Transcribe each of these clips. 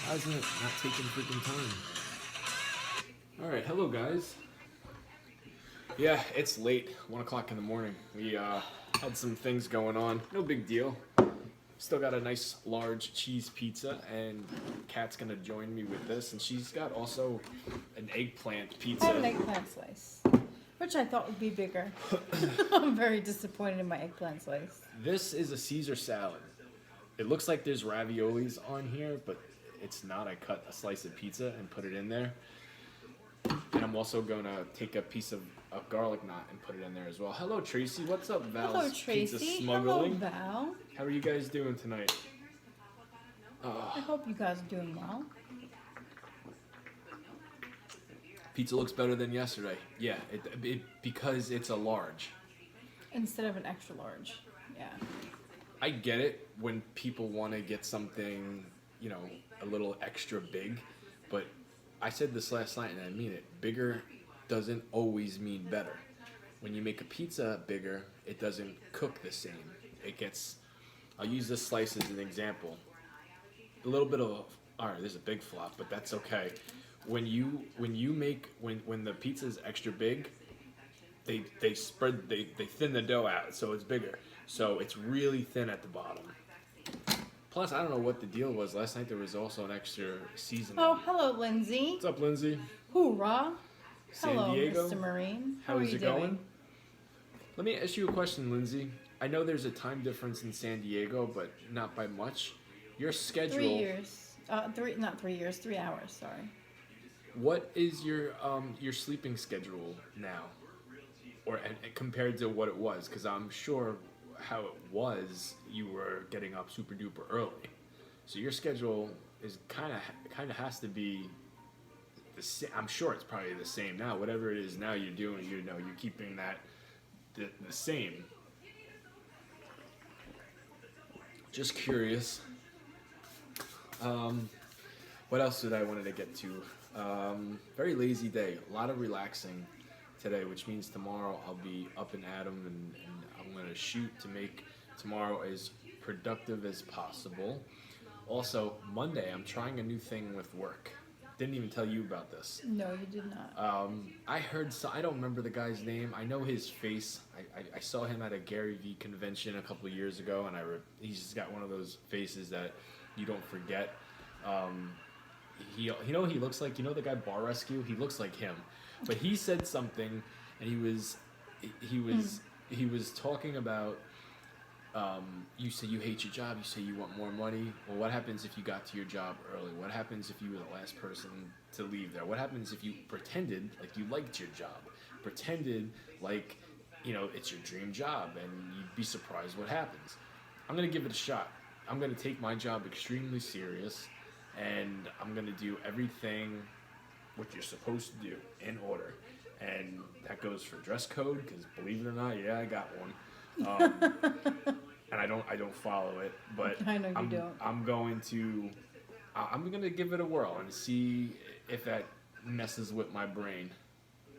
Why isn't it not taking freaking time? Alright, hello guys. Yeah, it's late. 1 o'clock in the morning. We had some things going on. No big deal. Still got a nice large cheese pizza, and Kat's gonna join me with this. And she's got also an eggplant I have an pizza. eggplant slice, which I thought would be bigger. I'm very disappointed in my eggplant slice. This is a Caesar salad. It looks like there's raviolis on here, but it's not. I cut a slice of pizza and put it in there. And I'm also gonna take a piece of garlic knot and put it in there as well. Hello, Tracy. What's up, Val's Hello, Pizza Tracy. Smuggling? Hello, Val. How are you guys doing tonight? I hope you guys are doing well. Pizza looks better than yesterday. Yeah, it because it's a large. Instead of an extra large. Yeah. I get it when people want to get something, a little extra big, but I said this last night and I mean it. Bigger doesn't always mean better. When you make a pizza bigger, it doesn't cook the same. I'll use this slice as an example. A little bit of, all right, there's a big flop, but that's okay. When the pizza is extra big, they thin the dough out so it's bigger. So it's really thin at the bottom. Plus, I don't know what the deal was. Last night there was also an extra seasoning. Oh, hello, Lindsay. What's up, Lindsay? Hoorah. San Hello, Diego? Mr. Marine. How are is you it doing? going? Let me ask you a question, Lindsay. I know there's a time difference in San Diego, but not by much. Your schedule. 3 years. Not 3 years. 3 hours. Sorry. What is your sleeping schedule now, or and compared to what it was? Because I'm sure how it was, you were getting up super duper early. So your schedule is kind of has to be the same. I'm sure it's probably the same now. Whatever it is now you're doing, you're keeping that the same. Just curious. What else did I wanted to get to? Very lazy day. A lot of relaxing today, which means tomorrow I'll be up and at 'em, and I'm going to shoot to make tomorrow as productive as possible. Also, Monday, I'm trying a new thing with work. Didn't even tell you about this. No, you did not. I heard, I don't remember the guy's name. I know his face. I saw him at a Gary Vee convention a couple of years ago, and he's just got one of those faces that you don't forget. He looks like, the guy Bar Rescue? He looks like him. But he said something, and he was talking about, you say you hate your job, you say you want more money. Well, what happens if you got to your job early? What happens if you were the last person to leave there? What happens if you pretended like you liked your job? Pretended like, it's your dream job, and you'd be surprised what happens. I'm going to give it a shot. I'm going to take my job extremely serious, and I'm going to do everything what you're supposed to do in order. And that goes for dress code, because believe it or not, yeah, I got one. And I don't follow it, but I know you don't. I'm going to give it a whirl and see if that messes with my brain.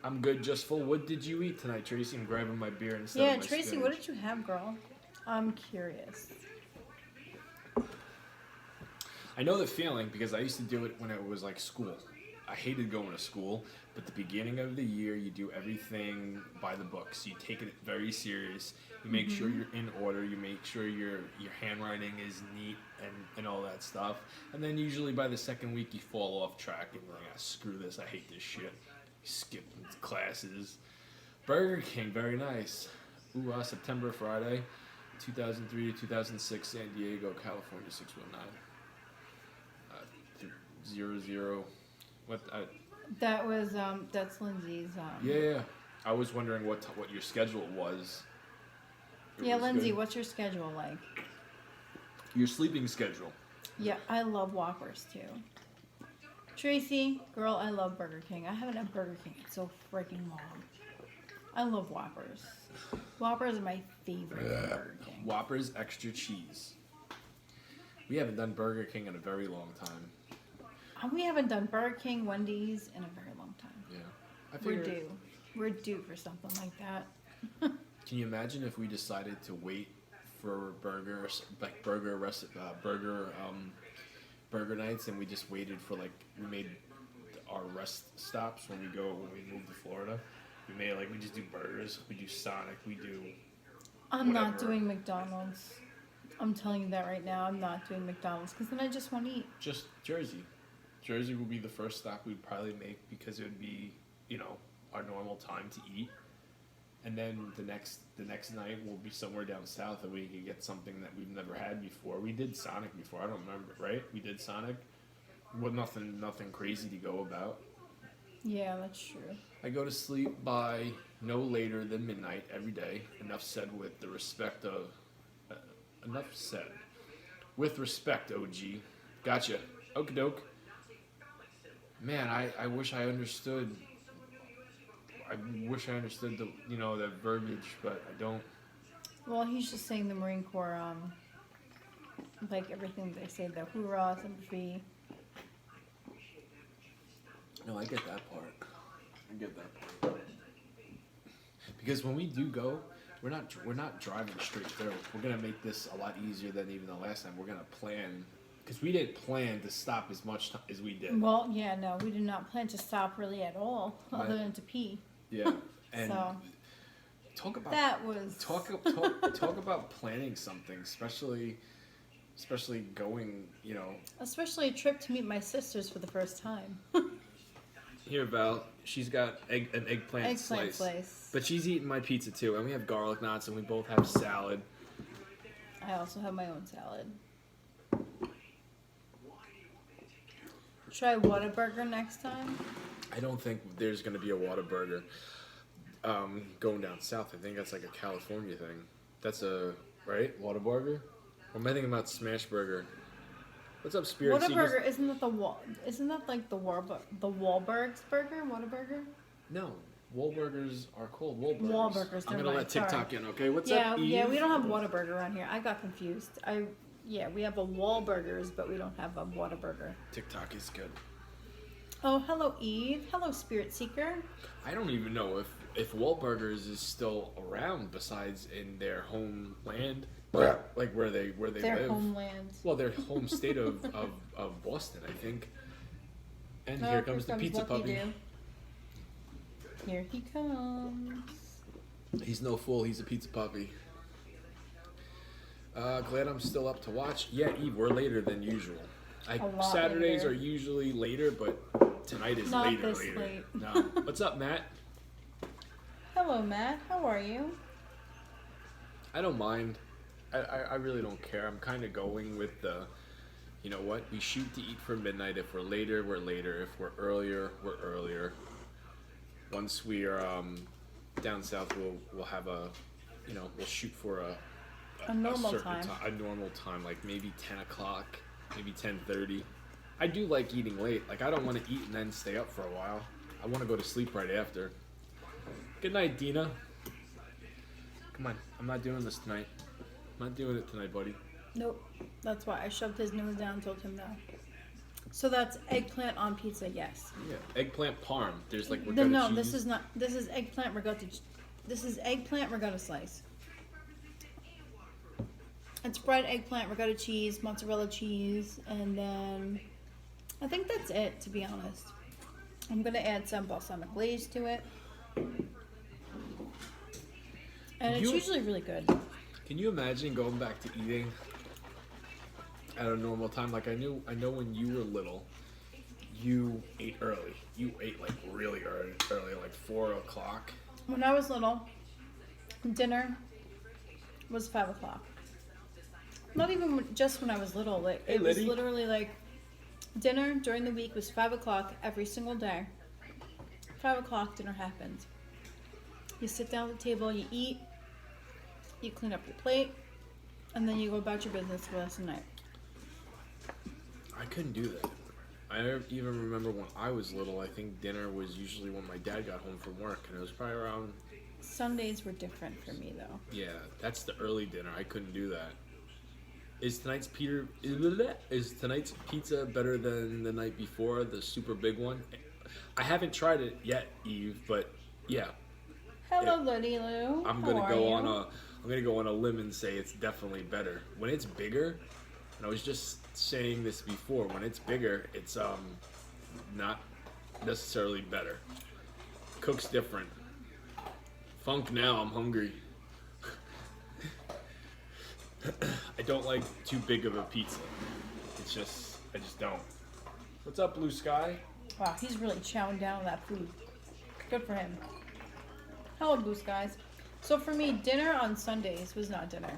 I'm good just full. What did you eat tonight, Tracy? I'm grabbing my beer instead of my Tracy, spinach. what did you have, girl? I'm curious. I know the feeling because I used to do it when it was like school. I hated going to school, but the beginning of the year, you do everything by the books. You take it very serious. You make sure you're in order. You make sure your handwriting is neat and all that stuff. And then usually by the second week, you fall off track and you're like, screw this. I hate this shit. You skip classes. Burger King, very nice. Ooh, September, Friday, 2003 to 2006, San Diego, California, 619. 00. What? That was that's Lindsay's. Yeah. I was wondering what your schedule was. Yeah, Lindsay, what's your schedule like? Your sleeping schedule. Yeah, I love Whoppers too. Tracy, girl, I love Burger King. I haven't had Burger King in so freaking long. I love Whoppers. Whoppers are my favorite Burger King. Whoppers extra cheese. We haven't done Burger King in a very long time. We haven't done Burger King, Wendy's in a very long time. Yeah. We're due. We're due for something like that. Can you imagine if we decided to wait for burgers, like burger burger nights, and we just waited for like we made our rest stops when we moved to Florida. We just do burgers. We do Sonic. We do. I'm not Whatever. doing McDonald's. I'm telling you that right now. I'm not doing McDonald's because then I just want to eat. Just Jersey. Jersey will be the first stop we'd probably make because it would be, our normal time to eat. And then the next night we'll be somewhere down south and we can get something that we've never had before. We did Sonic before, I don't remember, right? We did Sonic. With nothing crazy to go about. Yeah, that's true. I go to sleep by no later than midnight every day. Enough said with the respect of enough said. With respect, OG. Gotcha. Okie doke. Man, I wish I understood. I wish I understood the verbiage, but I don't. Well, he's just saying the Marine Corps, like everything they say, the hoorah, sympathy. No, I get that part. Because when we do go, we're not driving straight through. We're gonna make this a lot easier than even the last time. We're gonna plan, because we didn't plan to stop as much as we did. Well, yeah, no, we did not plan to stop really at all, Right. other than to pee. Yeah, and So talk about that was talk about planning something, especially going. especially a trip to meet my sisters for the first time. Here, Val, she's got an eggplant slice. but she's eating my pizza too, and we have garlic knots, and we both have salad. I also have my own salad. Try Whataburger next time. I don't think there's going to be a Whataburger going down south. I think that's like a California thing. That's right? Whataburger? Or am I thinking about Smash Burger? What's up, Spirit Seekers? Whataburger, isn't that like the Wahlberg's burger? Whataburger? No, Wahlburgers are called Wahlburgers. Wahlburgers, I'm never gonna let mind, sorry. TikTok in, okay? What's Yeah, up, Eve? yeah, we don't have Whataburger around here. I got confused. We have a Wahlburgers, but we don't have a Whataburger. TikTok is good. Oh, hello, Eve. Hello, Spirit Seeker. I don't even know if Wahlburgers is still around besides in their homeland, like where they Their live. homeland. Well, their home state of Boston, I think. And here comes the pizza Lucky puppy. Do. Here he comes. He's no fool. He's a pizza puppy. Glad I'm still up to watch. Yeah, Eve, we're later than usual. A lot Saturdays later. are usually later, but tonight is Not later. this Later. late. No. What's up, Matt? Hello, Matt. How are you? I don't mind. I really don't care. I'm kind of going with the, you know what? We shoot to eat for midnight. If we're later, we're later. If we're earlier, we're earlier. Once we are down south, we'll have we'll shoot for A normal certain time. a normal time, like maybe 10 o'clock, maybe 10:30. I do like eating late. Like I don't want to eat and then stay up for a while. I want to go to sleep right after. Good night, Dina. Come on, I'm not doing this tonight. I'm not doing it tonight, buddy. Nope. That's why I shoved his nose down and told him no. So that's eggplant on pizza, yes. Yeah, eggplant parm. There's like ricotta No, cheese. this is not. This is eggplant ricotta. This is eggplant ricotta slice. It's fried eggplant, ricotta cheese, mozzarella cheese, and then I think that's it. To be honest, I'm gonna add some balsamic glaze to it, and it's usually really good. Can you imagine going back to eating at a normal time? Like I know when you were little, you ate early. You ate like really early, like 4 o'clock. When I was little, dinner was 5 o'clock. Not even just when I was little. Like Hey, it was Liddy. literally like dinner during the week was 5 o'clock every single day. 5 o'clock dinner happened. You sit down at the table, you eat, you clean up your plate, and then you go about your business for the rest of the night. I couldn't do that. I even remember when I was little. I think dinner was usually when my dad got home from work, and it was probably around. Sundays were different for me though. Yeah, that's the early dinner. I couldn't do that. Is tonight's pizza better than the night before, the super big one? I haven't tried it yet, Eve, but yeah. Hello, Liddy Lou. I'm How gonna are go you? on a limb and say it's definitely better. When it's bigger, and I was just saying this before. When it's bigger, it's not necessarily better. Cooks different. Funk now, I'm hungry. I don't like too big of a pizza. I just don't. What's up, Blue Sky? Wow, he's really chowing down on that food. Good for him. Hello, Blue Skies. So for me, dinner on Sundays was not dinner.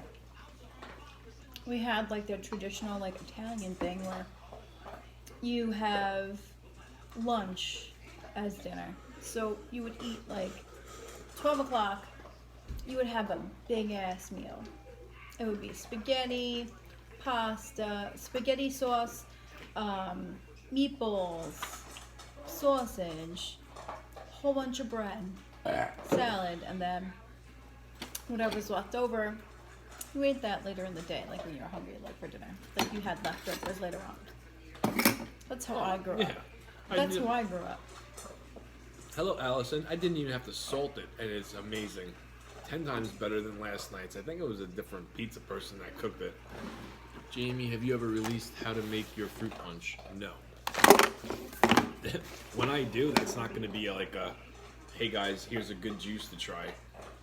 We had like the traditional like Italian thing where you have lunch as dinner. So you would eat like 12 o'clock, you would have a big ass meal. It would be spaghetti, pasta, spaghetti sauce, meatballs, sausage, whole bunch of bread, salad, and then whatever's left over, you ate that later in the day, like when you were hungry, like for dinner. Like you had leftovers later on. That's how I grew up. That's how I grew up. Hello, Allison. I didn't even have to salt it, and it's amazing. 10 times better than last night's. I think it was a different pizza person that cooked it. Jamie, have you ever released how to make your fruit punch? No. When I do, that's not going to be like a, hey guys, here's a good juice to try.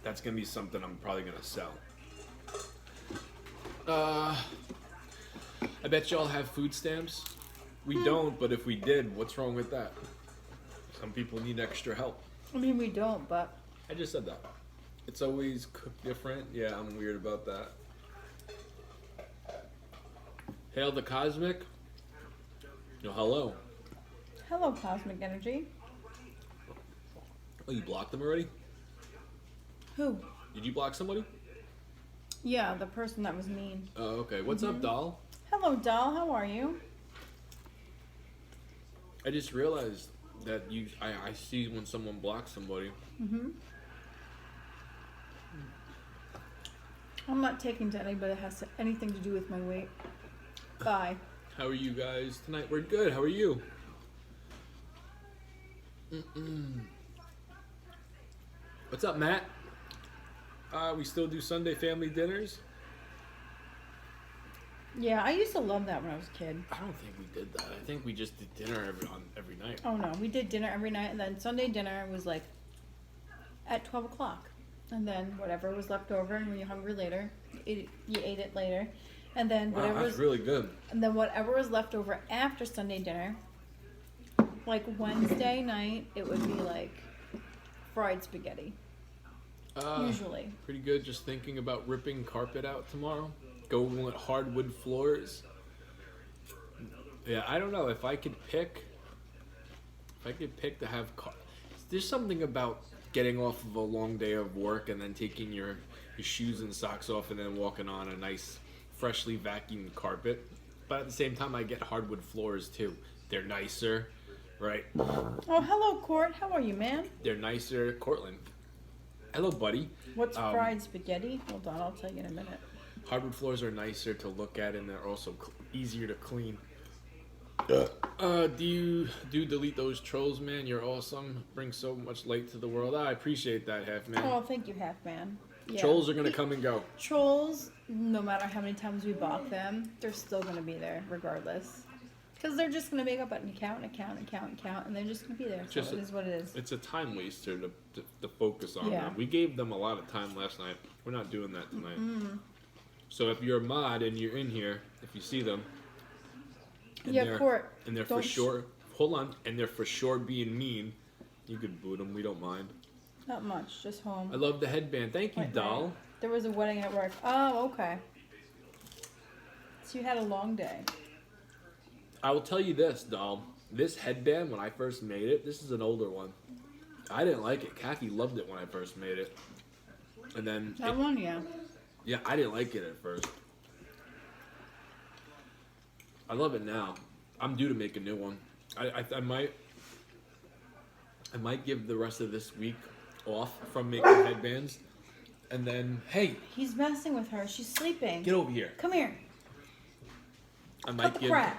That's going to be something I'm probably going to sell. I bet y'all have food stamps. We don't, but if we did, what's wrong with that? Some people need extra help. I mean, we don't, but I just said that. It's always cooked different. Yeah, I'm weird about that. Hail the Cosmic. No, hello. hello, Cosmic Energy. Oh, you blocked them already? Who? Did you block somebody? Yeah, the person that was mean. Oh, okay. What's up, doll? Hello, doll. How are you? I just realized that I see when someone blocks somebody. I'm not taking to anybody that has anything to do with my weight. Bye. How are you guys tonight? We're good. How are you? What's up, Matt? We still do Sunday family dinners? Yeah, I used to love that when I was a kid. I don't think we did that. I think we just did dinner every night. Oh no, we did dinner every night, and then Sunday dinner was like at 12 o'clock. And then whatever was left over, and when you're hungry later, you ate it later. And then Wow, whatever that's was, really good. and then whatever was left over after Sunday dinner, like Wednesday night, it would be like fried spaghetti. Usually. Pretty good. Just thinking about ripping carpet out tomorrow. Going with hardwood floors. Yeah, I don't know if I could pick. If I could pick to have there's something about getting off of a long day of work and then taking your shoes and socks off and then walking on a nice, freshly vacuumed carpet. But at the same time, I get hardwood floors too. They're nicer, right? Oh, hello, Court. How are you, man? They're nicer. Cortland. Hello, buddy. What's fried spaghetti? Hold on, I'll tell you in a minute. Hardwood floors are nicer to look at, and they're also easier to clean. Do you delete those trolls, man? You're awesome. Bring so much light to the world. I appreciate that, Half Man. Oh, thank you, Half Man. Yeah. Trolls are gonna come and go. Trolls, no matter how many times we block them, they're still gonna be there regardless. Because they're just gonna make up an account, and they're just gonna be there. So it is what it is. It's a time waster to focus on Yeah. them. We gave them a lot of time last night. We're not doing that tonight. So if you're a mod and you're in here, if you see them, and Yeah, Court. and they're for sure, hold on, and they're for sure being mean, you could boot them. We don't mind. Not much, just home. I love the headband. Thank you, Wait, doll. wait. There was a wedding at work. Oh, okay. So you had a long day. I will tell you this, doll. This headband, when I first made it, this is an older one. I didn't like it. Kathy loved it when I first made it. And then... That one, yeah. Yeah, I didn't like it at first. I love it now. I'm due to make a new one. I might give the rest of this week off from making headbands. And then, hey, He's messing with her. She's sleeping. get over here. Come here. I Cut might the give crap.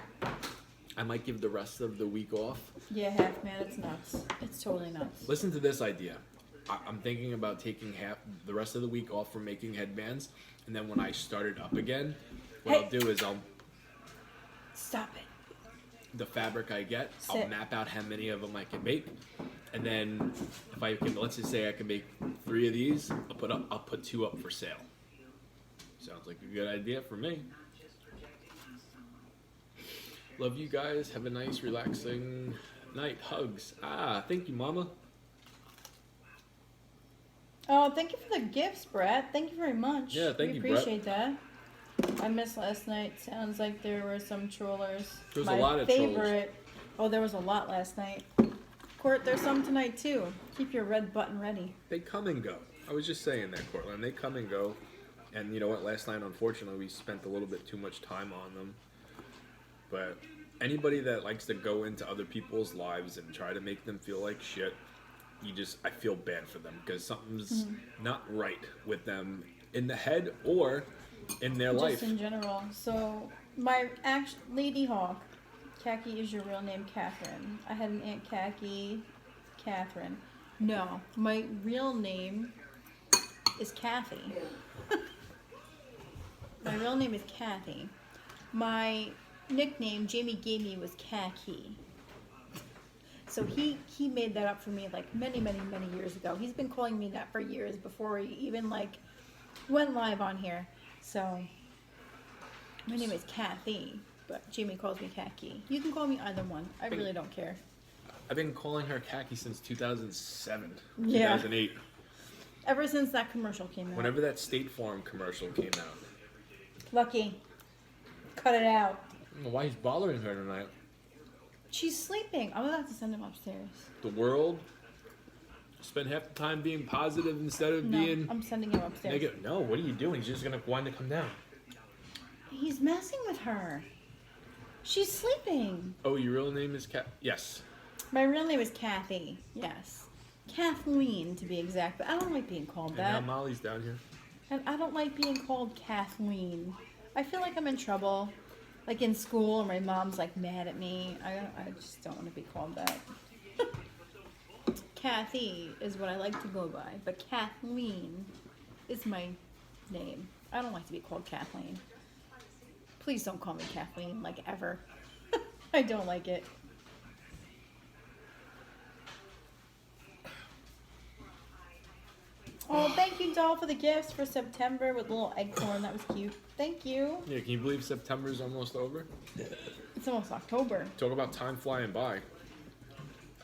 I might give the rest of the week off. Yeah, Half Man, it's nuts. It's totally nuts. Listen to this idea. I'm thinking about taking the rest of the week off from making headbands, and then when I start it up again, what I'll do is I'll Stop it. the fabric I get. I'll Sit. map out how many of them I can make, and then if I can, let's just say I can make 3 of these, I'll put 2 up for sale. Sounds like a good idea for me. Love you guys. Have a nice, relaxing night. Hugs. Thank you, Mama. Oh, thank you for the gifts, Brett. Thank you very much. Yeah, thank you, We Brett. appreciate that. I missed last night. Sounds like there were some trollers. There was My a lot of favorite. Oh, there was a lot last night. Court, there's some tonight too. Keep your red button ready. They come and go. I was just saying that, Cortland. They come and go. And you know what? Last night, unfortunately, we spent a little bit too much time on them. But anybody that likes to go into other people's lives and try to make them feel like shit, I feel bad for them because something's not right with them in the head or in their life. Just in general. So, my Lady Hawk, Khaki is your real name, Catherine. I had an Aunt Khaki, Catherine. No, my real name is Kathy. My real name is Kathy. My nickname Jamie gave me was Khaki. So he made that up for me like many years ago. He's been calling me that for years before he even like went live on here. So my name is Kathy, but Jamie calls me Khaki. You can call me either one. I really don't care. I've been calling her Khaki since 2007, Yeah. 2008. Ever since that commercial came out. Whenever that State Farm commercial came out. Lucky. Cut it out. I don't know why he's bothering her tonight. She's sleeping. I'm about to send him upstairs. The world spend half the time being positive instead of No, being I'm sending him upstairs. negative. No, what are you doing? He's just gonna wind to come down. He's messing with her. She's sleeping. Oh, your real name is Yes. My real name is Kathy. Yes. Kathleen, to be exact. But I don't like being called And now that. Molly's down here. And I don't like being called Kathleen. I feel like I'm in trouble. Like in school, my mom's like mad at me. I just don't want to be called that. Kathy is what I like to go by, but Kathleen is my name. I don't like to be called Kathleen. Please don't call me Kathleen, like ever. I don't like it. Oh, thank you, doll, for the gifts for September with a little eggcorn. That was cute. Thank you. Yeah, can you believe September's almost over? It's almost October. Talk about time flying by.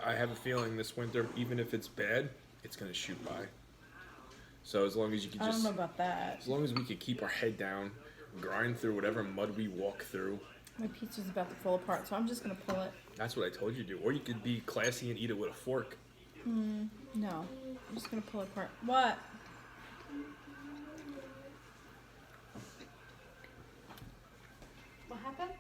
I have a feeling this winter, even if it's bad, it's gonna shoot by. So as long as you can I don't just, know about that. as long as we can keep our head down, grind through whatever mud we walk through. My pizza's about to fall apart, so I'm just gonna pull it. That's what I told you to do. Or you could be classy and eat it with a fork. No, I'm just gonna pull it apart. What? What happened?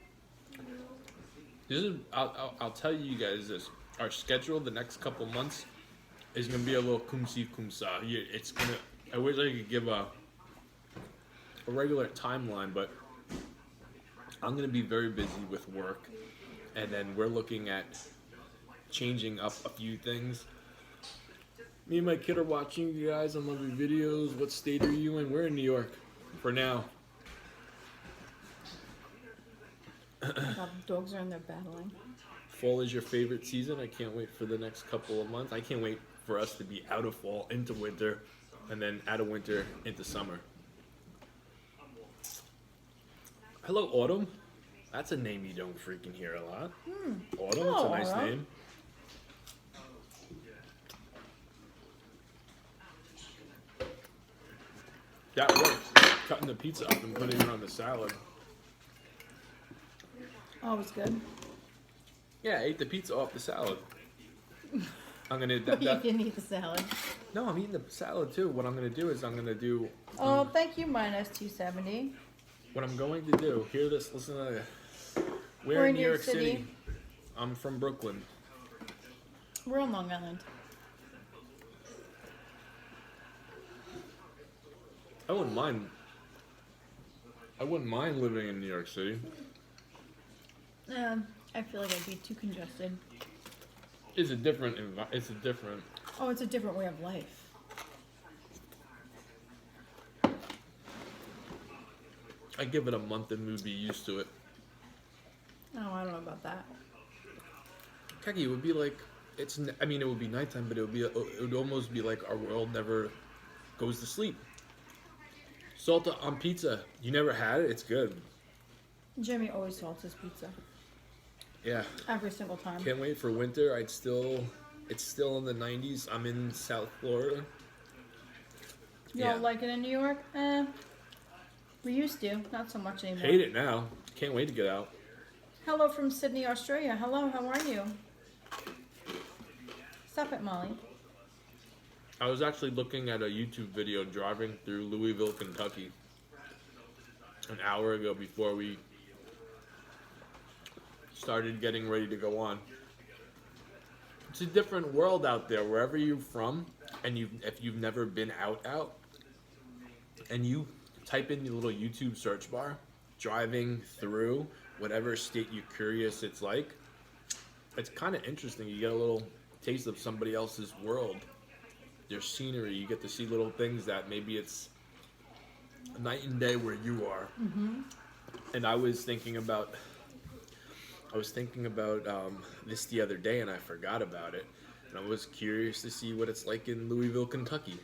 This is, I'll tell you guys this. Our schedule the next couple months is gonna be a little kumsi kumsa. It's gonna. I wish I could give a regular timeline, but I'm gonna be very busy with work, and then we're looking at changing up a few things. Me and my kid are watching you guys. I love your videos. What state are you in? We're in New York for now. Oh my God, the dogs are in there battling. Fall is your favorite season. I can't wait for the next couple of months. I can't wait for us to be out of fall into winter, and then out of winter into summer. Hello, Autumn. That's a name you don't freaking hear a lot. Autumn, that's a nice Autumn. name. That works. Cutting the pizza up and putting it on the salad. Oh, it's good. Yeah, I ate the pizza off the salad. I'm gonna. You didn't eat the salad. No, I'm eating the salad too. What I'm gonna do is I'm gonna do. Oh, thank you, minus 270. What I'm going to do. Hear this. Listen to this. We're in New York City. I'm from Brooklyn. We're on Long Island. I wouldn't mind. I wouldn't mind living in New York City. I feel like I'd be too congested. It's a different. It's a different. Oh, it's a different way of life. I give it a month and we'd be used to it. Oh, I don't know about that. Keki, it would be like I mean, it would be nighttime, but it would almost be like our world never goes to sleep. Salta on pizza. You never had it? It's good. Jimmy always salts his pizza Yeah. every single time. Can't wait for winter. It's still in the 90s. I'm in South Florida. You don't like it in New York? We used to, not so much anymore. Hate it now. Can't wait to get out. Hello from Sydney, Australia. Hello, how are you? Stop it, Molly. I was actually looking at a YouTube video driving through Louisville, Kentucky an hour ago before we started getting ready to go on. It's a different world out there wherever you're from, and if you've never been out, and you type in your little YouTube search bar, driving through whatever state you're curious it's like, it's kind of interesting. You get a little taste of somebody else's world, their scenery. You get to see little things that maybe it's night and day where you are. Mm-hmm. And I was thinking about this the other day, and I forgot about it. And I was curious to see what it's like in Louisville, Kentucky.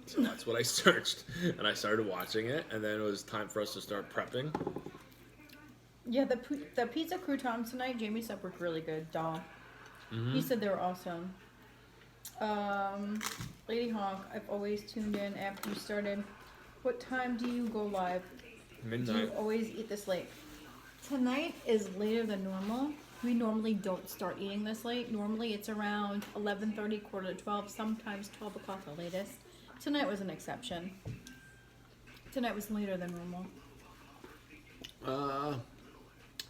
So that's what I searched, and I started watching it. And then it was time for us to start prepping. Yeah, the pizza croutons tonight, Jamie said were really good. Doll. Mm-hmm. He said they were awesome. Lady Honk, I've always tuned in after you started. What time do you go live? Do Midnight. you always eat this late? Tonight is later than normal. We normally don't start eating this late. Normally it's around 11:30, quarter to 12, sometimes 12 o'clock the latest. Tonight was an exception. Tonight was later than normal.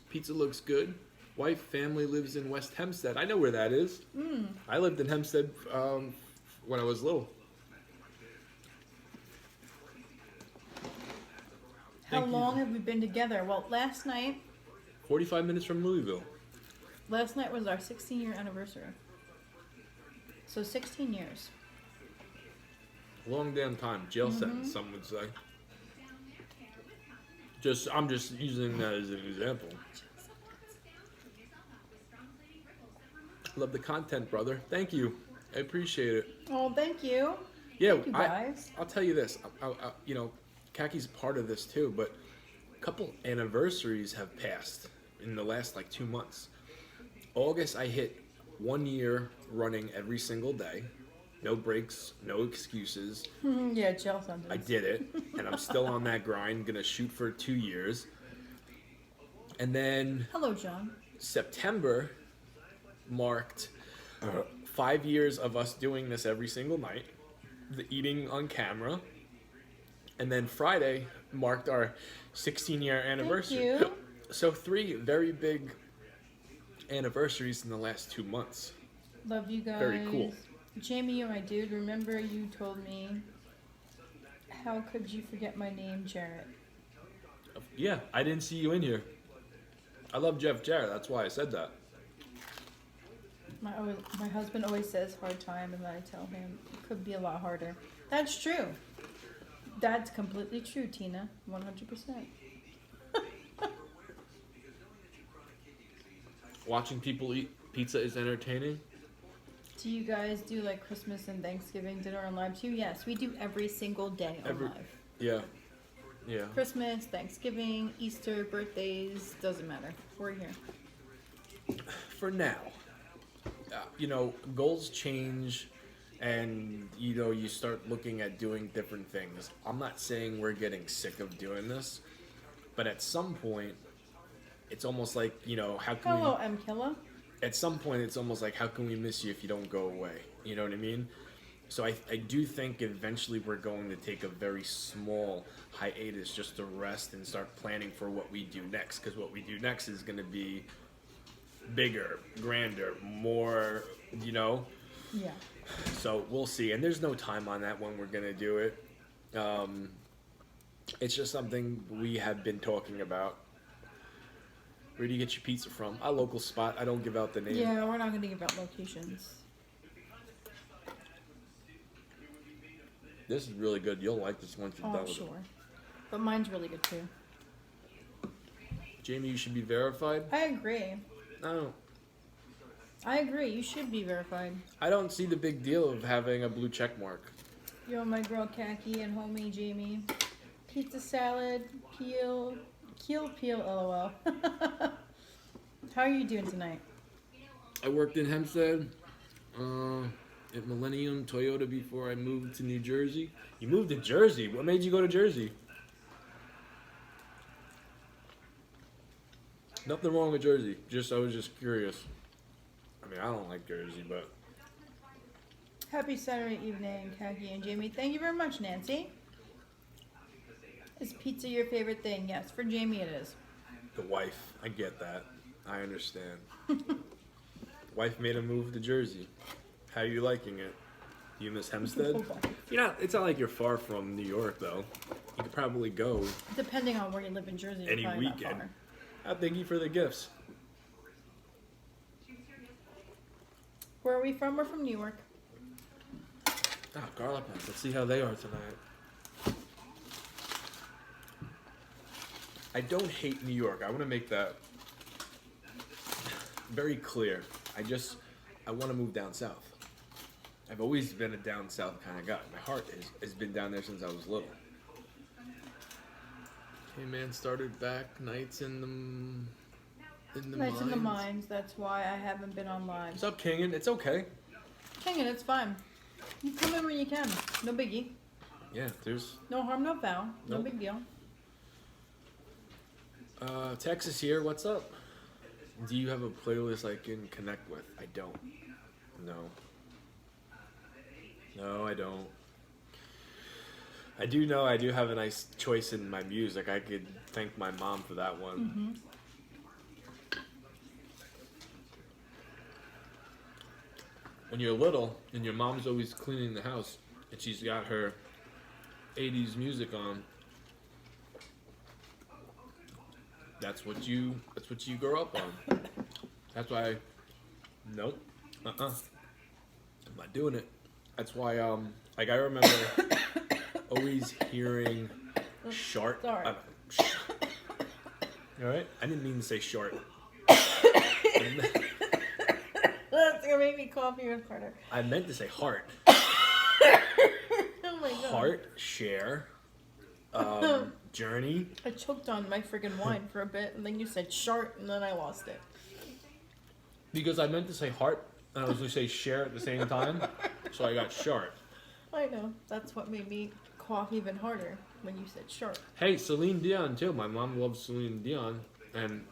Pizza looks good. Wife, family lives in West Hempstead. I know where that is. I lived in Hempstead when I was little. How long have we been together? Well, last night 45 minutes from Louisville. was our 16-year anniversary. So 16 years. Long damn time. Jail sentence, some would say. I'm just using that as an example. Love the content, brother. Thank you. I appreciate it. Oh, thank you. Yeah, Thank you guys. I'll tell you this. You know, Kaki's part of this too, but a couple anniversaries have passed in the last 2 months. August, I hit 1 year running every single day. No breaks, no excuses. Yeah, jail sentence. I did it, and I'm still on that grind. Gonna shoot for 2 years. And then Hello, John. September marked 5 years of us doing this every single night, the eating on camera. And then Friday marked our 16-year anniversary. Thank you. So 3 very big anniversaries in the last 2 months. Love you guys. Very cool. Jamie, you're my dude. Remember you told me, how could you forget my name, Jarrett? Yeah, I didn't see you in here. I love Jeff Jarrett. That's why I said that. My husband always says hard time, and then I tell him it could be a lot harder. That's true. That's completely true, Tina. 100%. Watching people eat pizza is entertaining. Do you guys do Christmas and Thanksgiving dinner on live too? Yes, we do every single day on live. Yeah. Yeah. Christmas, Thanksgiving, Easter, birthdays, doesn't matter. We're here. For now. Goals change, and you start looking at doing different things. I'm not saying we're getting sick of doing this, but at some point it's almost like, how can Hello, M. Killa. at some point it's almost like, how can we miss you if you don't go away? You know what I mean? So I do think eventually we're going to take a very small hiatus just to rest and start planning for what we do next, because what we do next is going to be bigger, grander, more, Yeah. So we'll see. And there's no time on that when we're going to do it. It's just something we have been talking about. Where do you get your pizza from? A local spot. I don't give out the name. Yeah, we're not going to give out locations. This is really good. You'll like this once you're done Oh, with sure. But mine's really good too. it. Jamie, you should be verified. I agree. I agree. You should be verified. I don't see the big deal of having a blue check mark. Yo, my girl Khaki and homie Jamie. Pizza salad, peel, lol. How are you doing tonight? I worked in Hempstead, at Millennium Toyota before I moved to New Jersey. You moved to Jersey? What made you go to Jersey? Nothing wrong with Jersey. I was just curious. I mean, I don't like Jersey, but Happy Saturday evening, Khaki and Jamie. Thank you very much, Nancy. Is pizza your favorite thing? Yes, for Jamie it is. the wife. I get that. I understand. Wife made a move to Jersey. How are you liking it? You miss Hempstead? It's not like you're far from New York, though. You could probably go Depending on where you live in Jersey, you're any probably not weekend. far. Thank you for the gifts. Where are we from? We're from New York. Ah, garlic nuts. Let's see how they are tonight. I don't hate New York. I want to make that very clear. I want to move down south. I've always been a down south kind of guy. My heart has been down there since I was little. Hey man, started back nights in the Nights in the mines. mines. That's why I haven't been on live. What's up, Kingin? It's okay. Hang it, it's fine. You come in when you can. No biggie. Yeah, there's No harm, no foul. No Nope. big deal. Texas here. What's up? Do you have a playlist I can connect with? I don't. No, I don't. I do know I do have a nice choice in my music. I could thank my mom for that one. When you're little and your mom's always cleaning the house and she's got her 80s music on, that's what you grow up on. That's why nope. I'm not doing it. That's why like I remember always hearing shart. Sorry. All right? I didn't mean to say short. That's gonna make me cough even harder. I meant to say heart. Oh my god. Heart, share, journey. I choked on my friggin' wine for a bit, and then you said shart, and then I lost it. Because I meant to say heart, and I was going to say share at the same time, so I got shart. I know. That's what made me cough even harder when you said shart. Hey, Celine Dion, too. My mom loves Celine Dion, and,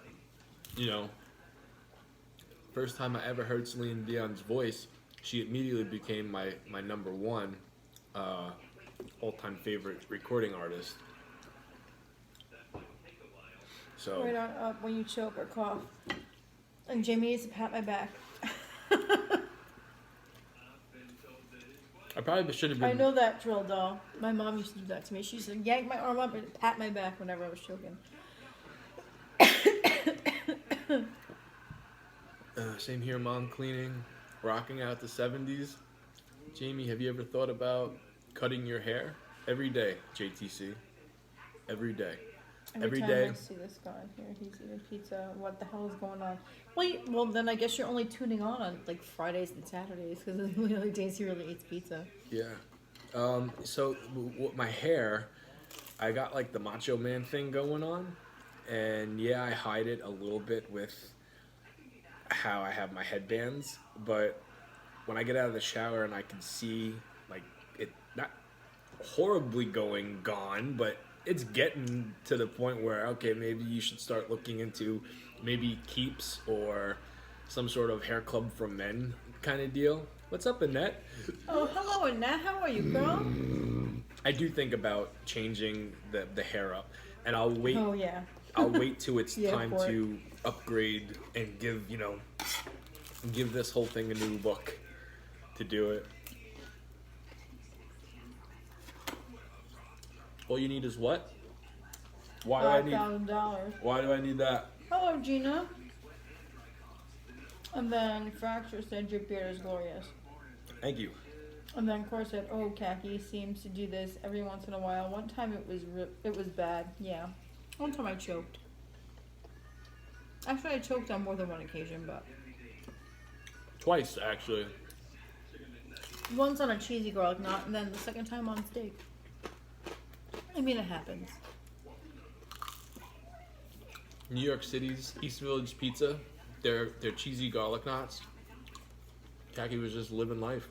first time I ever heard Celine Dion's voice, she immediately became my number one all-time favorite recording artist. So Right on up when you choke or cough. And Jamie needs to pat my back. I probably should have been. I know that drill, doll. My mom used to do that to me. She used to yank my arm up and pat my back whenever I was choking. Same here, mom. Cleaning, rocking out the 70s. Jamie, have you ever thought about cutting your hair? Every day, JTC. Every day. Every time day. I see this guy here, he's eating pizza. What the hell is going on? Well, then I guess you're only tuning on like Fridays and Saturdays because it's the only days he really eats pizza. Yeah. So my hair, I got like the Macho Man thing going on, and yeah, I hide it a little bit with how I have my headbands, but when I get out of the shower and I can see like it not horribly gone, but it's getting to the point where, okay, maybe you should start looking into maybe Keeps or some sort of hair club for men kind of deal. What's up, Annette? Oh, hello, Annette. How are you, girl? I do think about changing the hair up, and I'll wait. Oh, yeah. I'll wait till it's Yeah, time for it. to upgrade and give this whole thing a new look to do it. All you need is what? Why do I need? $5,000. Why do I need that? Hello, Gina. And then Fracture said your beard is glorious. Thank you. And then Cor said, "Oh, Khaki seems to do this every once in a while. One time it was bad. Yeah, one time I choked. Actually, I choked on more than one occasion, but Twice, actually. once on a cheesy garlic knot, and then the second time on steak. I mean, it happens. New York City's East Village Pizza, their cheesy garlic knots. Jackie was just living life.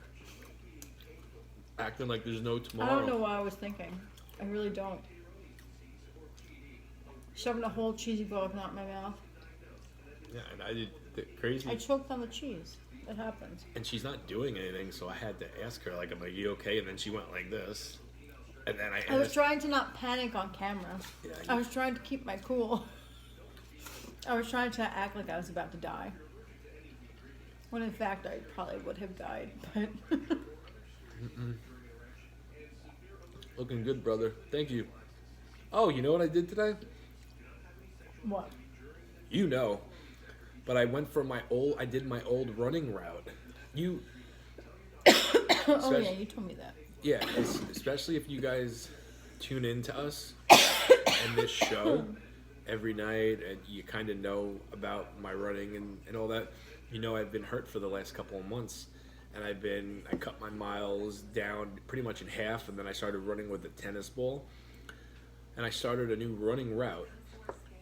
Acting like there's no tomorrow. I don't know what I was thinking. I really don't. Shoving a whole cheesy garlic knot in my mouth. Yeah, and I did crazy. I choked on the cheese. It happens. And she's not doing anything, so I had to ask her, like, I'm like, you okay? And then she went like this. And then I was trying to not panic on camera. Yeah, I was trying to keep my cool. I was trying to act like I was about to die. When in fact I probably would have died, but Looking good, brother. Thank you. Oh, you know what I did today? what? You know. But I went for I did my old running route. Oh yeah, you told me that. Yeah, especially if you guys tune in to us and this show every night and you kind of know about my running and all that. You know I've been hurt for the last couple of months. And I cut my miles down pretty much in half, and then I started running with a tennis ball. And I started a new running route.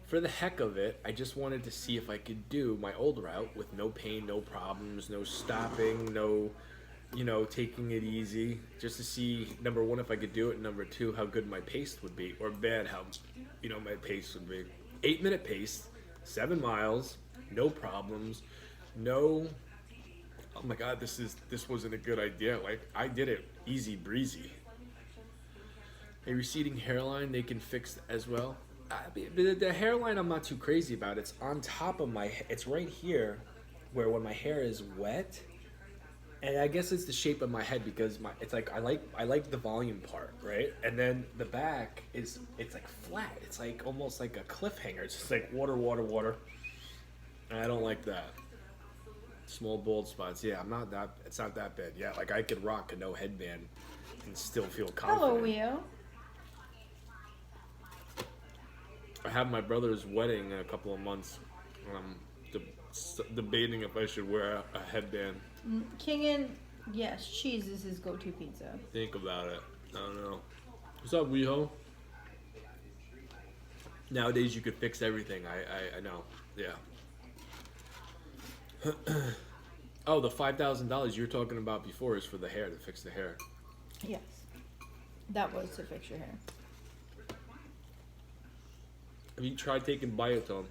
For the heck of it, I just wanted to see if I could do my old route with no pain, no problems, no stopping, no, taking it easy. Just to see, number one, if I could do it, and number two, how good my pace would be, or bad how, my pace would be. 8-minute pace, 7 miles, no problems, no... Oh my God, this wasn't a good idea. Like, I did it easy breezy. A receding hairline they can fix as well. The hairline I'm not too crazy about. It's on top of it's right here where when my hair is wet. And I guess it's the shape of my head because it's like I like the volume part, right? And then the back it's like flat. It's like almost like a cliffhanger. It's just like water, water, water. And I don't like that. Small bald spots. Yeah, it's not that bad. Yeah, like I could rock a no headband and still feel confident. Hello, Leo. I have my brother's wedding in a couple of months. I'm debating if I should wear a headband. Kingin, yes, cheese is his go-to pizza. Think about it. I don't know. What's up, Weho? Nowadays you could fix everything. I know. Yeah. Oh, the $5,000 you were talking about before is for the hair, to fix the hair. Yes. That was to fix your hair. Have you tried taking Biotone?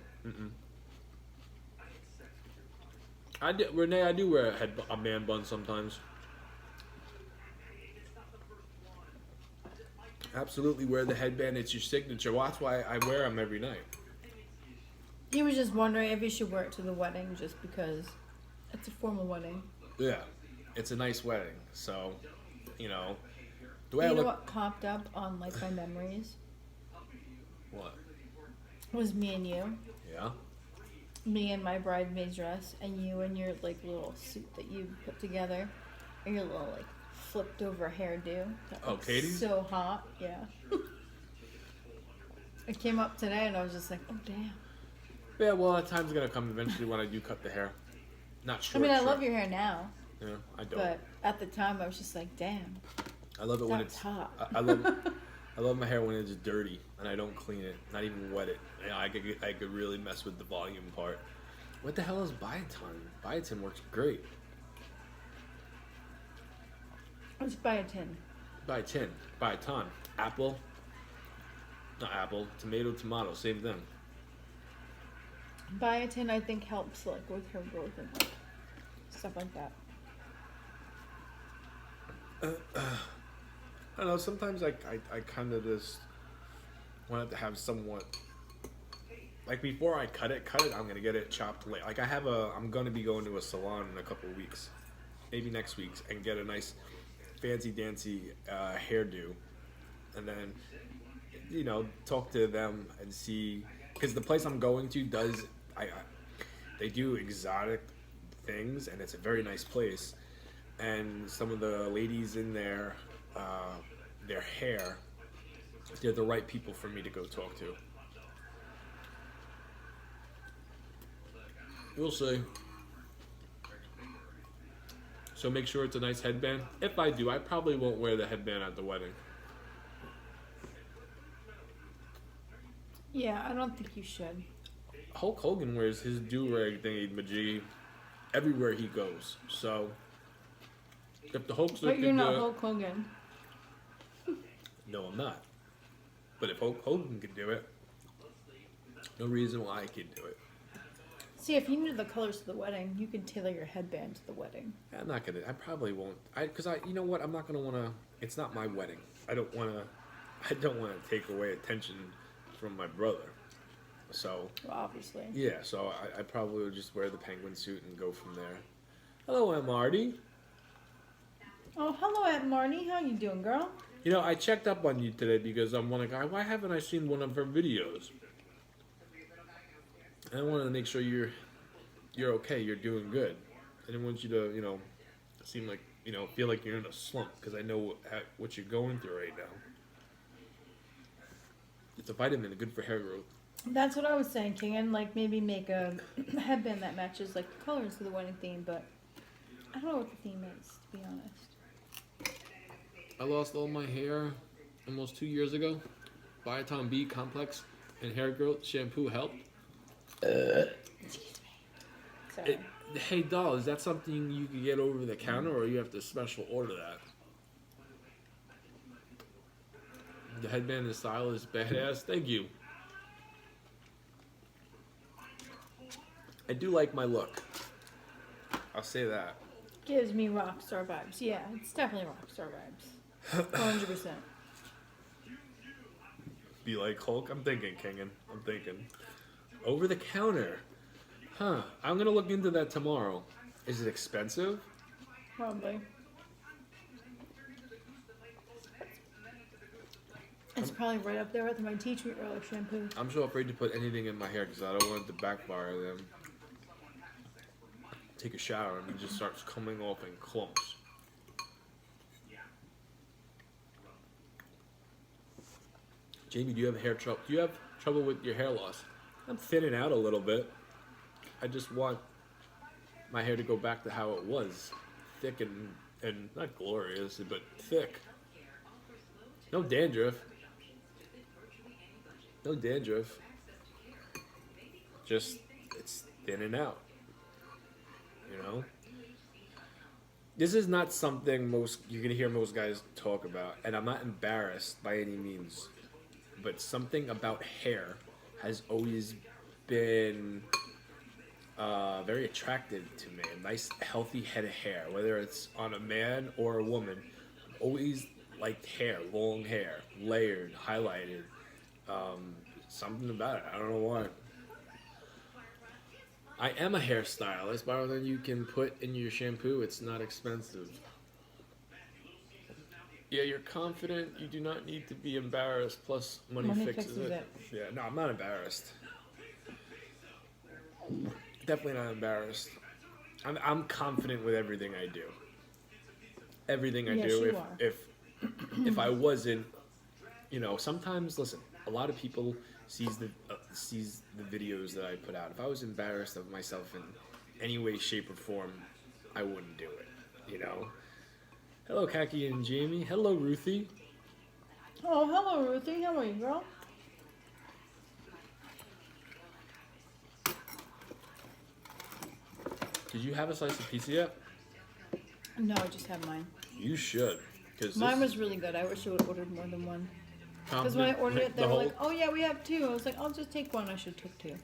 I did, Renee. I do wear a man bun sometimes. Absolutely wear the headband. It's your signature. Well, that's why I wear them every night. He was just wondering if he should wear it to the wedding just because it's a formal wedding. Yeah, it's a nice wedding. So, the way You I know look. what popped up on like my memories What? was me and you. Yeah. Me in my bridesmaid dress, and you in your like little suit that you put together, and your little like flipped over hairdo. That looked Katie's? so hot, yeah. It came up today, and I was just like, oh damn. Yeah. Well, that time's gonna come eventually when I do cut the hair. Not I short. mean, I short. love your hair now, Yeah, I don't. but at the time, I was just like, damn. I love it when That's it's hot. I love my hair when it's dirty and I don't clean it, not even wet it. I could really mess with the volume part. What the hell is Biotin? Biotin works great. Let's buy a tin. Biotin. Apple. Not apple. Tomato. Same thing. Biotin, I think, helps like with hair growth and like, stuff like that. I don't know. Sometimes I kind of just wanted to have somewhat. Like before I cut it, I'm gonna get it chopped late. Like I'm gonna be going to a salon in a couple of weeks, maybe next week, and get a nice, fancy dancy hairdo, and then, talk to them and see, because the place I'm going to they do exotic things, and it's a very nice place, and some of the ladies in there, their hair, they're the right people for me to go talk to. We'll see. So make sure it's a nice headband. If I do, I probably won't wear the headband at the wedding. Yeah, I don't think you should. Hulk Hogan wears his do-rag thingy majiggy everywhere he goes. So if the Hulkster But you're can not do it, Hulk Hogan. no, I'm not. But if Hulk Hogan can do it, no reason why I can't do it. See, if you knew the colors of the wedding, you could tailor your headband to the wedding. I'm not gonna. I probably won't. You know what? I'm not gonna wanna. It's not my wedding. I don't wanna take away attention from my brother. So Well, obviously. yeah. So I probably would just wear the penguin suit and go from there. Hello, Aunt Marty. Oh, hello, Aunt Marty. How you doing, girl? You know, I checked up on you today because I'm wondering, why haven't I seen one of her videos? And I wanted to make sure you're okay, you're doing good. I didn't want you to, seem like, feel like you're in a slump because I know what you're going through right now. It's a vitamin, good for hair growth. That's what I was saying, King. And like maybe make a headband that matches like the colors of the wedding theme, but I don't know what the theme is, to be honest. I lost all my hair almost 2 years ago. Biotin B complex and hair growth shampoo helped. Sorry. Hey, doll, is that something you can get over the counter, or you have to special order that? The headband and style is badass. Thank you. I do like my look. I'll say that. Gives me rock star vibes. Yeah, it's definitely rock star vibes. 100%. Be like Hulk? I'm thinking, Kingen. I'm thinking. Over the counter. Huh. I'm going to look into that tomorrow. Is it expensive? Probably. It's probably right up there with my tea tree roller shampoo. I'm so afraid to put anything in my hair because I don't want it to backfire then. Take a shower and it just starts coming off in clumps. Jamie, do you have hair trouble? Do you have trouble with your hair loss? I'm thinning out a little bit. I just want my hair to go back to how it was. Thick and not glorious, but thick. No dandruff. No dandruff. Just, it's thinning out. You know? This is not something you're going to hear most guys talk about. And I'm not embarrassed by any means. But something about hair has always been very attractive to me. A nice, healthy head of hair, whether it's on a man or a woman. Always liked hair, long hair, layered, highlighted. Something about it. I don't know why. I am a hairstylist. Better than you can put in your shampoo. It's not expensive. Yeah, you're confident. You do not need to be embarrassed. Plus, money fixes it. Yeah, no, I'm not embarrassed. Definitely not embarrassed. I'm confident with everything I do. Everything I Yes, do. you are. If I wasn't, sometimes listen. A lot of people sees the videos that I put out. If I was embarrassed of myself in any way, shape, or form, I wouldn't do it. Hello, Kaki and Jamie. Hello, Ruthie. Oh, hello, Ruthie. How are you, girl? Did you have a slice of pizza yet? No, I just had mine. You should. Mine was really good. I wish I would have ordered more than one. Because when I ordered it, they the were whole- like, oh yeah, we have two. I was like, I'll just take one. I should have took two.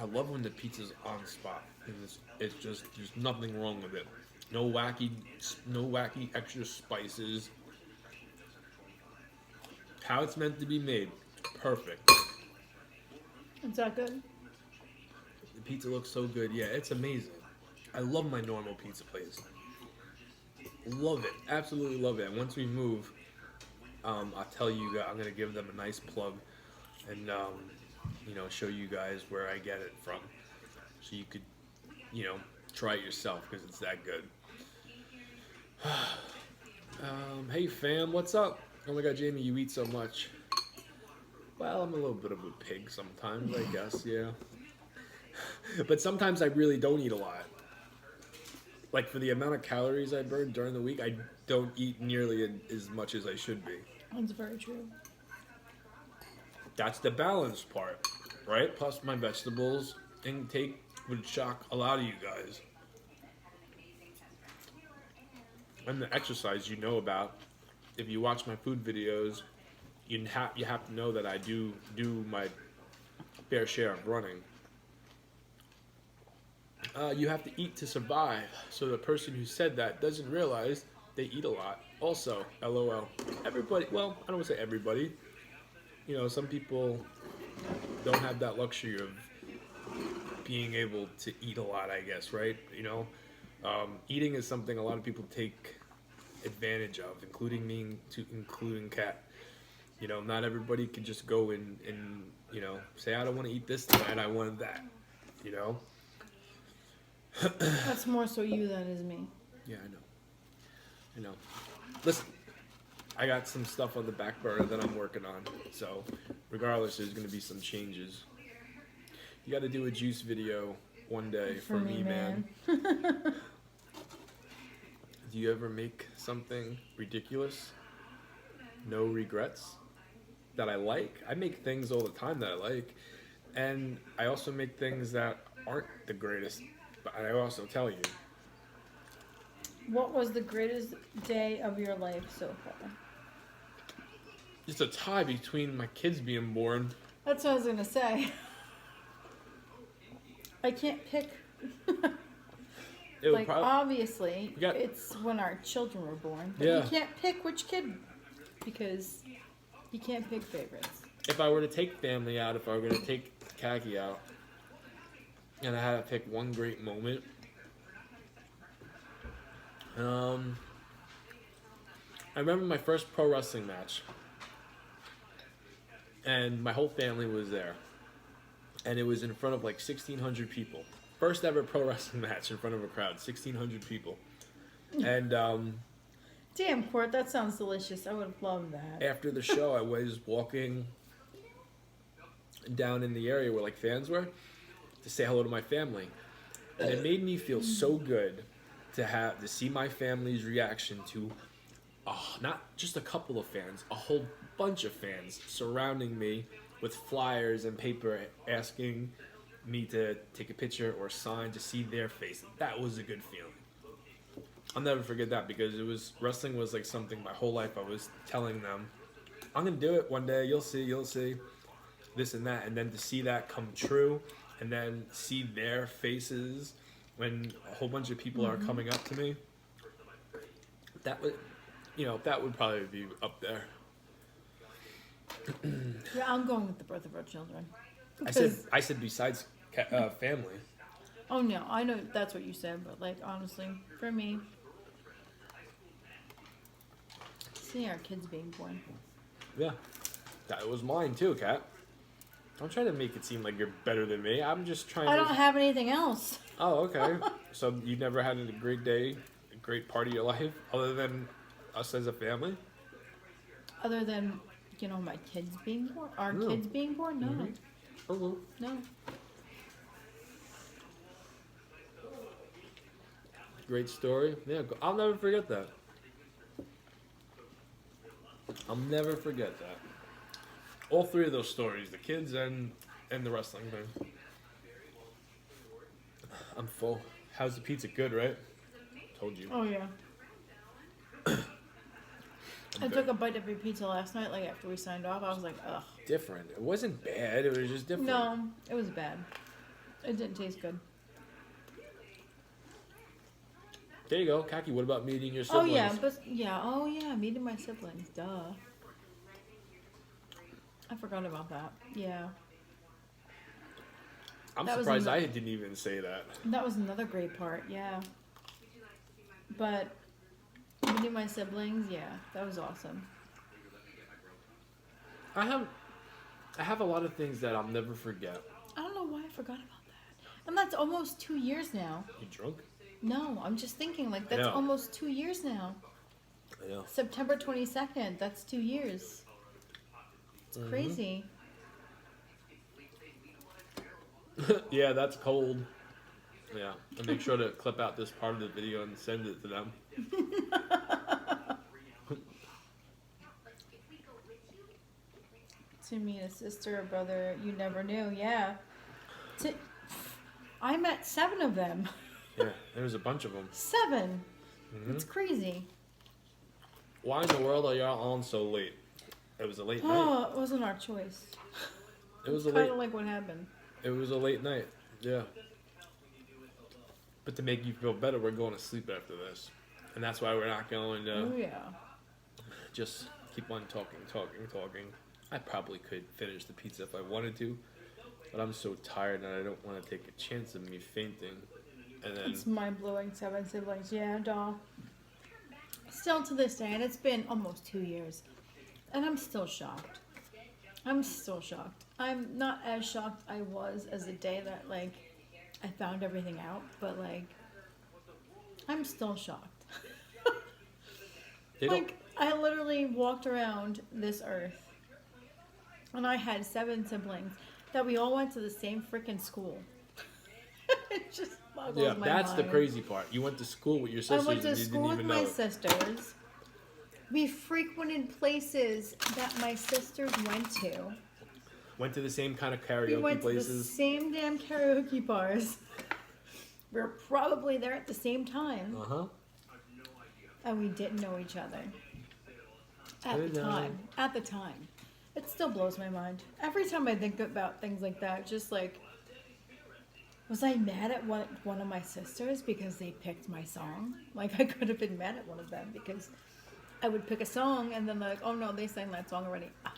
I love when the pizza's on spot. It's just, there's nothing wrong with it. No wacky extra spices. How it's meant to be made. Perfect. Is that good? The pizza looks so good. Yeah, it's amazing. I love my normal pizza place. Love it. Absolutely love it. And once we move, I'll tell you guys, I'm going to give them a nice plug and, show you guys where I get it from. So you could, try it yourself because it's that good. Hey fam, what's up? Oh my god, Jamie, you eat so much. Well, I'm a little bit of a pig sometimes, I guess, yeah. But sometimes I really don't eat a lot. Like, for the amount of calories I burn during the week, I don't eat nearly as much as I should be. That's very true. That's the balance part, right? Plus my vegetables intake would shock a lot of you guys. And the exercise you know about, if you watch my food videos, you have to know that I do my fair share of running. You have to eat to survive. So the person who said that doesn't realize they eat a lot. Also, LOL. Everybody, well, I don't want to say everybody. You know, some people don't have that luxury of being able to eat a lot, I guess, right? You know, eating is something a lot of people take advantage of, including me, including Kat. You know, not everybody can just go and you know, say, I don't want to eat this tonight, I want that, you know? That's more so you than is me. Yeah, I know. Listen, I got some stuff on the back burner that I'm working on, so regardless, there's going to be some changes. You got to do a juice video one day for me, man. Do you ever make something ridiculous? No regrets? That I like? I make things all the time that I like, and I also make things that aren't the greatest, but I also tell you. What was the greatest day of your life so far? It's a tie between my kids being born. That's what I was gonna say. I can't pick. It Like, obviously, got- it's when our children were born. But Yeah. you can't pick which kid because you can't pick favorites. If I were to take family out, if I were going to take Khaki out, and I had to pick one great moment, I remember my first pro wrestling match, and my whole family was there, and it was in front of like 1,600 people. First ever pro wrestling match in front of a crowd, 1,600 people, and Damn, Court, that sounds delicious. I would have loved that. after the show, I was walking down in the area where like fans were to say hello to my family, and it made me feel so good to see my family's reaction to not just a couple of fans, a whole bunch of fans surrounding me with flyers and paper asking me to take a picture or sign, to see their face. That was a good feeling. I'll never forget that, because wrestling was like something my whole life I was telling them, I'm gonna do it one day, you'll see, this and that, and then to see that come true, and then see their faces when a whole bunch of people are coming up to me, that would probably be up there. Yeah, I'm going with the birth of our children. I Because- said besides family. Oh no, I know that's what you said, but like honestly, for me, seeing our kids being born. Yeah, that was mine too, Kat. Don't try to make it seem like you're better than me. I'm just trying I to... don't have anything else. Oh, okay. So you never had a great day, a great part of your life, other than us as a family? Other than, you know, my kids being born, our No. kids being born. No, Mhm. Oh, well. no. Great story. Yeah, I'll never forget that. I'll never forget that. All three of those stories, the kids and the wrestling thing. I'm full. How's the pizza? Good, right? Told you. Oh yeah. I took a bite of your pizza last night, like after we signed off. I was like, ugh. Different. It wasn't bad. It was just different. No, it was bad. It didn't taste good. There you go. Khaki, what about meeting your Oh siblings? yeah, meeting my siblings. Duh. I forgot about that. Yeah, I'm that was surprised in I the- didn't even say that. that was another great part. Yeah. But meeting my siblings, yeah, that was awesome. I have a lot of things that I'll never forget. I don't know why I forgot about that. And that's almost 2 years now. You drunk? No, I'm just thinking like that's know. almost 2 years now. I know. September 22nd, that's 2 years. It's crazy. Yeah, that's cold. Yeah, and make sure to clip out this part of the video and send it to them. To meet a sister or brother you never knew. Yeah. To, I met 7 of them. Yeah, there's a bunch of them. 7. It's crazy. Why in the world are y'all on so late? It was a late night. Oh, it wasn't our choice. It was a Kind late. of like what happened. It was a late night. Yeah. But to make you feel better, we're going to sleep after this, and that's why we're not going to Oh yeah. just keep on talking. I probably could finish the pizza if I wanted to, but I'm so tired and I don't want to take a chance of me fainting. And then It's mind blowing. 7 siblings. Yeah, doll. Still to this day, and it's been almost 2 years, and I'm still shocked. I'm still shocked. I'm not as shocked I was as the day that like I found everything out, but like I'm still shocked. they don't. Like I literally walked around this earth, and I had 7 siblings that we all went to the same freaking school. It just boggles Yeah, my that's the mind. crazy part. You went to school with your I sisters went to and you school didn't with even my know it. sisters. We frequented places that my sisters went to. Went to the same kind of We karaoke went to the places. same damn karaoke bars. We were probably there at the same time, Uh huh. and we didn't know each other. At Good the night. time. At the time. It still blows my mind. Every time I think about things like that, just like, was I mad at one of my sisters because they picked my song? Like, I could have been mad at one of them because I would pick a song and then they're like, oh no, they sang that song already. Ah,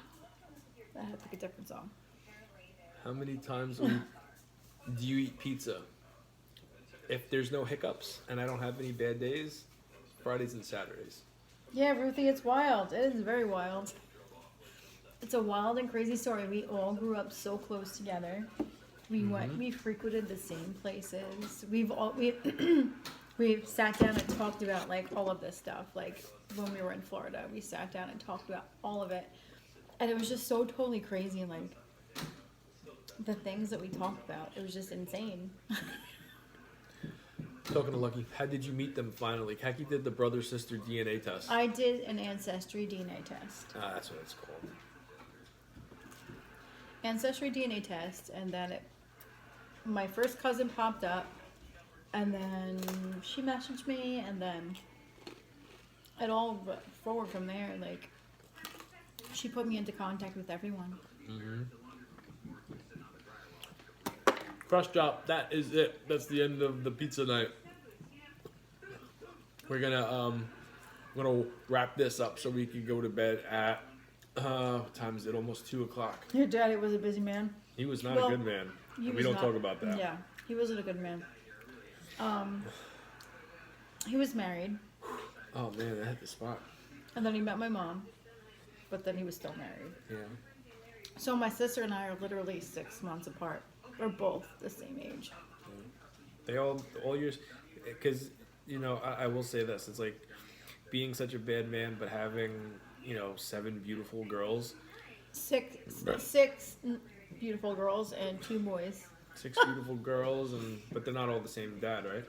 I had to pick a different song. How many times a week do you eat pizza? If there's no hiccups and I don't have any bad days, Fridays and Saturdays. Yeah, Ruthie, it's wild. It is very wild. It's a wild and crazy story. We all grew up so close together. We frequented the same places. We've sat down and talked about like all of this stuff. Like when we were in Florida, we sat down and talked about all of it. And it was just so totally crazy, like the things that we talked about. It was just insane. Talking to Lucky, how did you meet them finally? Kaki did the brother-sister DNA test. I did an ancestry DNA test. That's what it's called. Ancestry DNA test, and then my first cousin popped up, and then she messaged me, and then it all went forward from there. Like, she put me into contact with everyone. Crush drop. That is it. That's the end of the pizza night. We're gonna wrap this up so we can go to bed at what time is it? Almost 2:00. Your daddy was a busy man. He was not Well, a good man. He We was don't not- talk about that. Yeah, he wasn't a good man. He was married, Oh man, that hit the spot. and then he met my mom, but then he was still married. Yeah. So my sister and I are literally 6 months apart. We're both the same age. They all years, because I will say this: it's like being such a bad man, but having 7 beautiful girls, Six beautiful girls and 2 boys. 6 beautiful girls, but they're not all the same dad, right?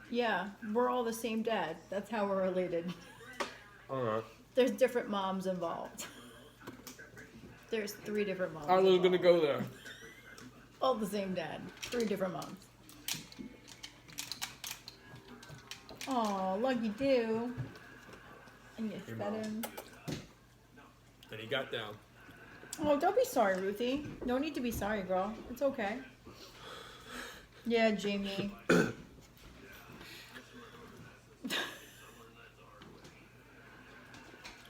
Yeah, we're all the same dad. That's how we're related. All right. There's different moms involved. There's 3 different moms. I was gonna involved. go there. All the same dad. 3 different moms. Aw, lucky do. And you Your fed mom. him. And he got down. Oh, don't be sorry, Ruthie. No need to be sorry, girl. It's okay. Yeah, Jamie.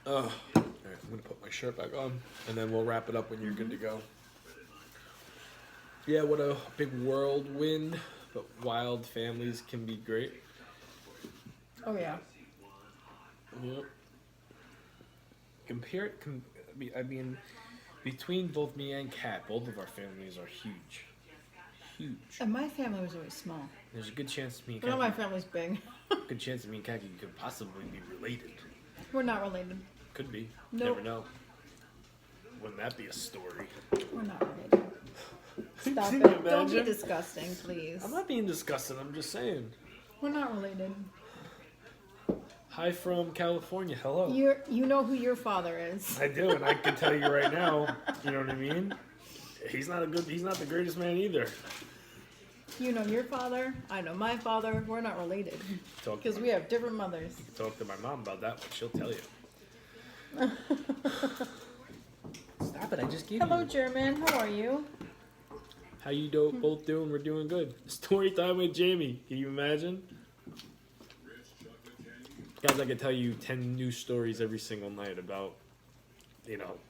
All right, I'm gonna put my shirt back on, and then we'll wrap it up when you're good to go. Yeah, what a big whirlwind, but wild families can be great. Oh, yeah. Yep. I mean, between both me and Kat, both of our families are huge. Huge. And my family was always small. There's a good chance me and But all my Kaki, family's big. good chance me and Kaki could possibly be related. We're not related. Could be. Nope. Never know. Wouldn't that be a story? We're not related. Stop Can it. you Don't be imagine? disgusting, please. I'm not being disgusted. I'm just saying. We're not related. Hi from California. Hello. You know who your father is. I do, and I can tell you right now. You know what I mean? He's not the greatest man either. You know your father. I know my father. We're not related Talk, because we have different mothers. talk to my mom about that one. She'll tell you. Stop it! I just gave Hello, you. German. How are you? How you both doing? We're doing good. Story time with Jamie. Can you imagine? Guys, I could tell you 10 new stories every single night about,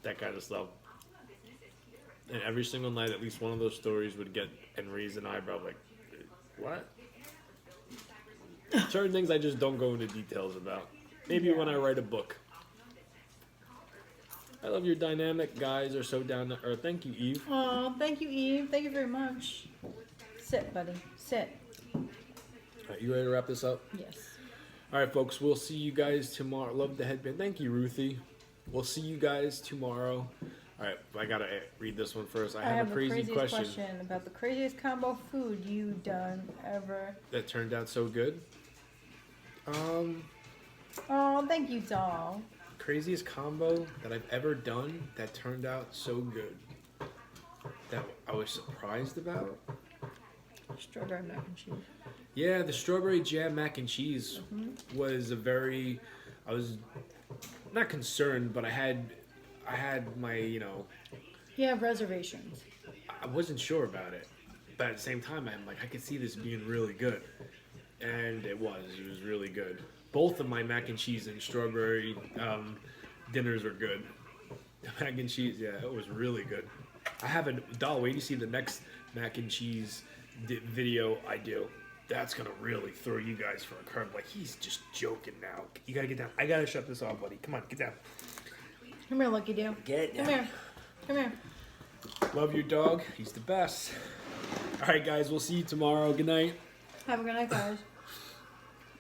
that kind of stuff. And every single night, at least one of those stories would get and raise an eyebrow like, what? Certain things I just don't go into details about. Maybe when I write a book. I love your dynamic. Guys are so down to earth. Thank you, Eve. Oh, thank you, Eve. Thank you very much. Sit, buddy. Sit. All right, you ready to wrap this up? Yes. All right, folks. We'll see you guys tomorrow. Love the headband. Thank you, Ruthie. We'll see you guys tomorrow. All right, I gotta read this one first. I have a the crazy craziest question about the craziest combo food you done ever. that turned out so good. Oh, thank you, doll. Craziest combo that I've ever done that turned out so good. That I was surprised about. Strawberry mac and cheese. Yeah, the strawberry jam mac and cheese was I was not concerned, but I had my, You have reservations. I wasn't sure about it. But at the same time, I'm like, I could see this being really good. And it was really good. Both of my mac and cheese and strawberry dinners were good. The mac and cheese, yeah, it was really good. I have a doll. Wait to see the next mac and cheese video I do. That's gonna really throw you guys for a curve. Like, he's just joking now. You gotta get down. I gotta shut this off, buddy. Come on, get down. Come here, Lucky Doo. Get Come down. here. Come here. Love your dog. He's the best. All right, guys. We'll see you tomorrow. Good night. Have a good night, guys.